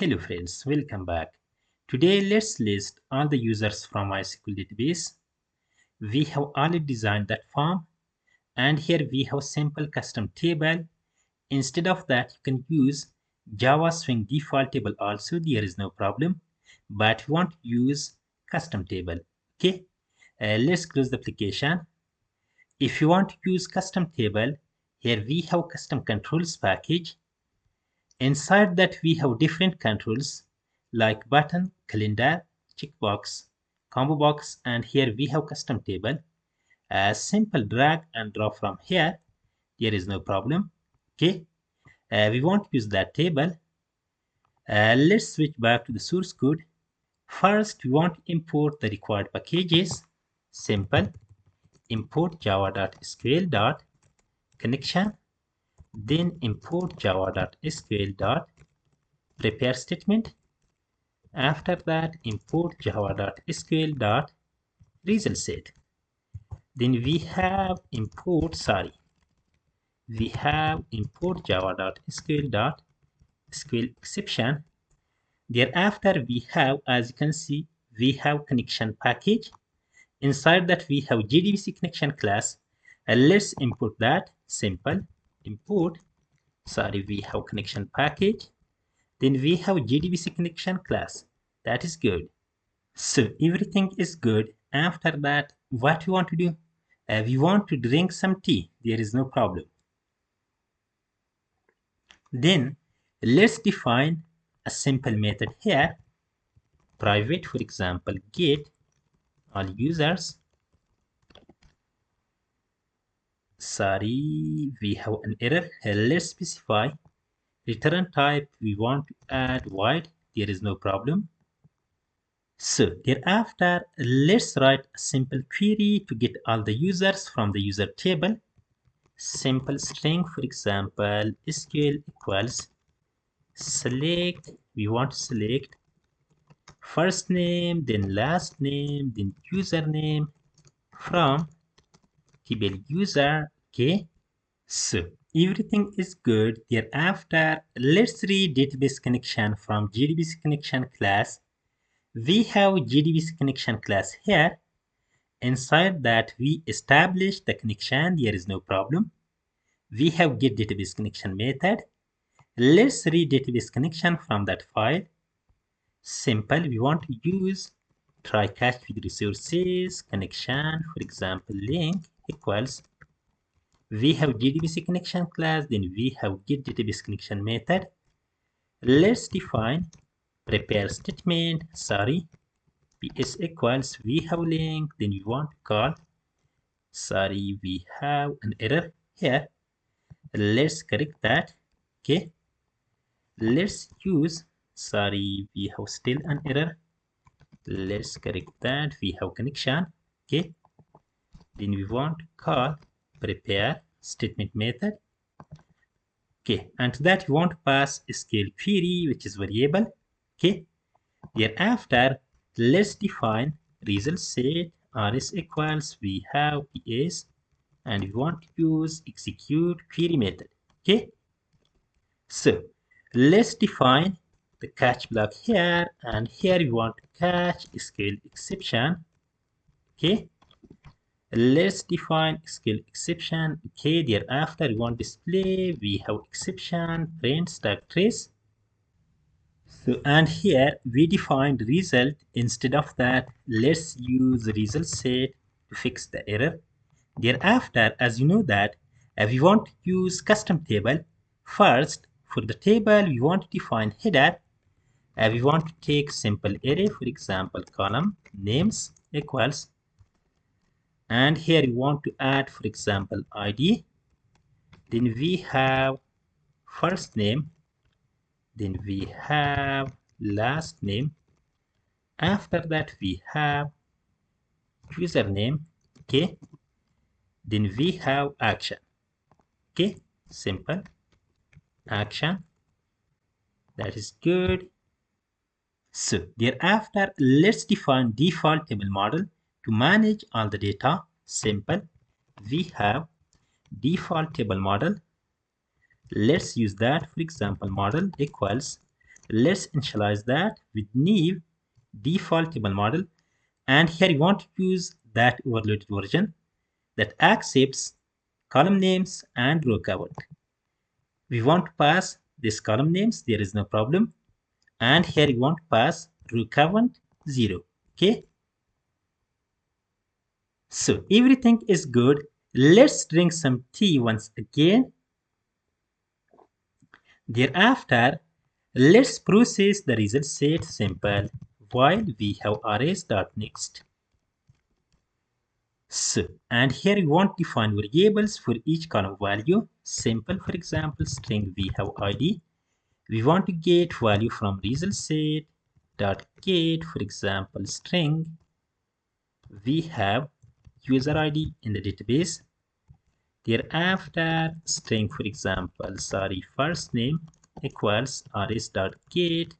Hello friends, welcome back. Today let's list all the users from MySQL database. We have already designed that form and here we have simple custom table. Instead of that you can use Java Swing default table also, there is no problem, but we want to use custom table. Okay, let's close the application. If you want to use custom table, here we have custom controls package. Inside that we have different controls like button, calendar, checkbox, combo box, and here we have custom table. A simple drag and drop from here. There is no problem. Okay, we won't use that table. Let's switch back to the source code. First, we want to import the required packages. Simple import java.sql.connection. Then import java.sql.prepare statement. After that, import java.sql.result set. Then we have import java.sql.sql exception. Thereafter, we have, as you can see, we have connection package. Inside that, we have JDBC connection class. Let's import that. Simple import. We have connection package. Then we have JDBC connection class. That is good. So everything is good. After that, what we want to do? We want to drink some tea. There is no problem. Then let's define a simple method here. Private, for example, get all users. We have an error. Let's specify return type. We want to add void. There is no problem. So thereafter, let's write a simple query to get all the users from the user table. Simple string, for example, SQL equals select. We want to select first name, then last name, then username from table user. Okay, so everything is good. Thereafter, let's read database connection from JDBC connection class. We have JDBC connection class here. Inside that, we establish the connection. There is no problem. We have get database connection method. Let's read database connection from that file. Simple. We want to use try catch with resources connection. For example, link equals. We have JDBC connection class. Then we have get database connection method. Let's define prepare statement. PS equals, we have link, then we want to call, we have an error here. Let's correct that. Okay, let's use, we have still an error. Let's correct that. We have connection. Okay, then we want to call prepare statement method. Okay, and to that we want to pass SQL query, which is variable. Okay, thereafter let's define result set rs equals, we have ps, and we want to use execute query method. Okay, so let's define the catch block here, and here we want to catch SQL exception. Okay, let's define SQL exception. Okay, thereafter we want display, we have exception print stack trace. So, and here we defined result. Instead of that, let's use result set to fix the error. Thereafter, as you know that we want to use custom table. First, for the table, we want to define header. We want to take simple array, for example, column names equals. And here we want to add, for example, ID. Then we have first name. Then we have last name. After that we have username. Okay, then we have action. Okay, simple action. That is good. So thereafter, let's define default table model to manage all the data. Simple, we have default table model. Let's use that. For example, model equals, Let's initialize that with new default table model. And here you want to use that overloaded version that accepts column names and row count. We want to pass these column names, there is no problem. And here you want to pass row count 0. Okay. So everything is good. Let's drink some tea once again. Thereafter, let's process the result set simple while we have arrays.next. So, and here we want to define variables for each column value. Simple, for example, string we have id. We want to get value from result set dot get, for example, string. We have user id in the database. Thereafter, string, for example, first name equals arrays.get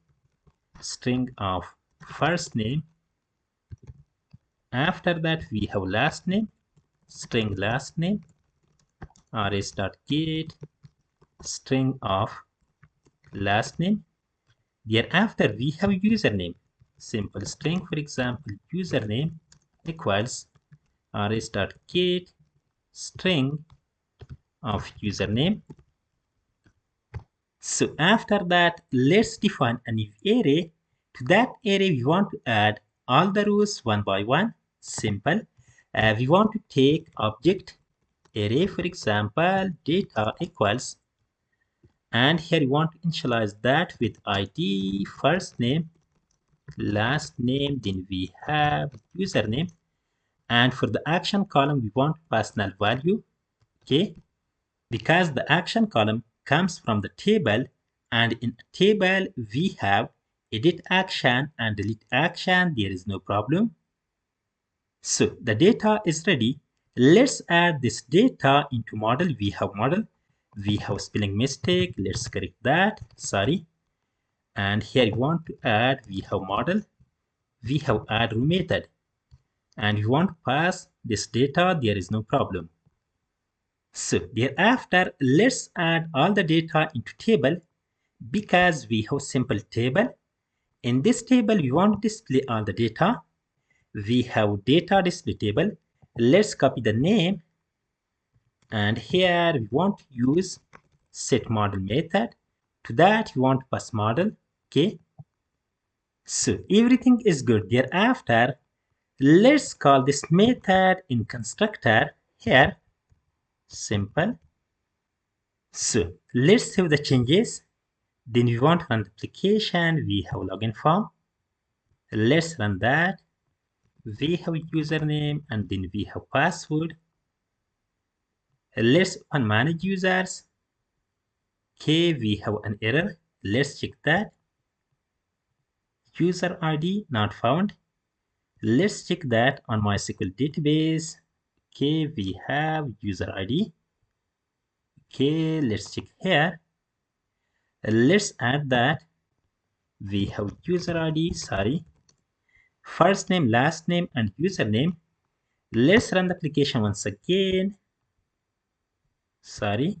string of first name. After that, we have last name, string last name, arrays.get string of last name. Thereafter, we have username, simple string, for example, username equals arrays.get string of username. So after that, let's define a new array. To that array, we want to add all the rows one by one. Simple. We want to take object array, for example, data equals, and here we want to initialize that with id, first name, last name, then we have username, and for the action column, we want to pass null value. Okay. Because the action column comes from the table, and in a table we have edit action and delete action, there is no problem. So the data is ready. Let's add this data into model. We have spelling mistake, let's correct that, sorry. And here you want to add, we have model, we have add row method, and you want to pass this data, there is no problem. So thereafter, let's add all the data into table. Because we have simple table, in this table we want to display all the data. We have data display table. Let's copy the name, and here we want to use set model method. To that we want to pass model. Okay. So everything is good. Thereafter, let's call this method in constructor here. Simple. So let's save the changes. Then we want to run the application. We have login form. Let's run that. We have username and then we have password. Let's open manage users. Okay, we have an error. Let's check that. User ID not found. Let's check that on MySQL database. Okay, we have user ID. Okay, let's check here. Let's add that. We have user ID, sorry. First name, last name, and username. Let's run the application once again. Sorry.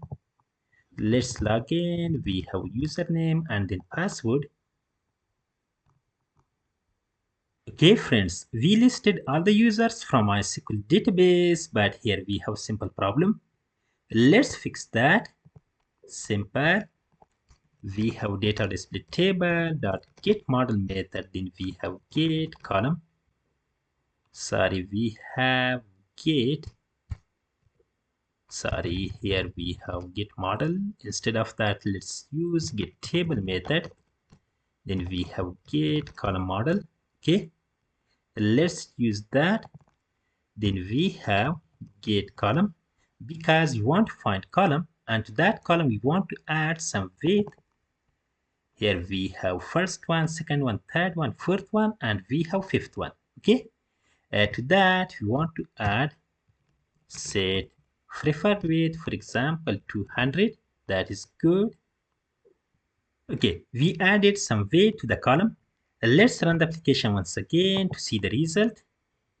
Let's log in. We have username and then password. Okay, friends, we listed all the users from MySQL database, but here we have simple problem. Let's fix that. Simple. We have data display table dot get model method. Then we have get column. Sorry, we have get. Sorry, here we have get model. Instead of that, let's use get table method. Then we have get column model. Okay, let's use that. Then we have get column, because you want to find column, and to that column we want to add some weight. Here we have first one, second one, third one, fourth one, and we have fifth one. Okay, to that we want to add set preferred weight, for example 200. That is good. Okay, we added some weight to the column. Let's run the application once again to see the result.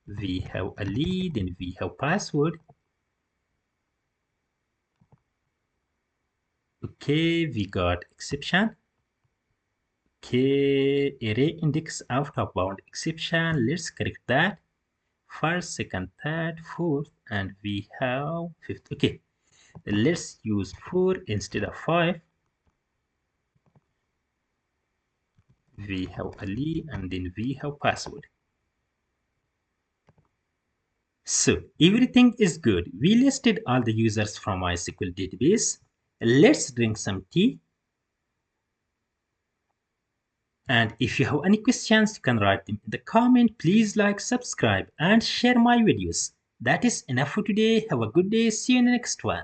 We have a lead and we have password. Okay, we got exception. Okay, array index out of bound exception. Let's correct that. First, second, third, fourth, and we have fifth. Okay, let's use 4 instead of 5. We have Ali and then we have password. So everything is good. We listed all the users from MySQL database. Let's drink some tea. And if you have any questions, you can write them in the comment. Please like, subscribe, and share my videos. That is enough for today. Have a good day. See you in the next one.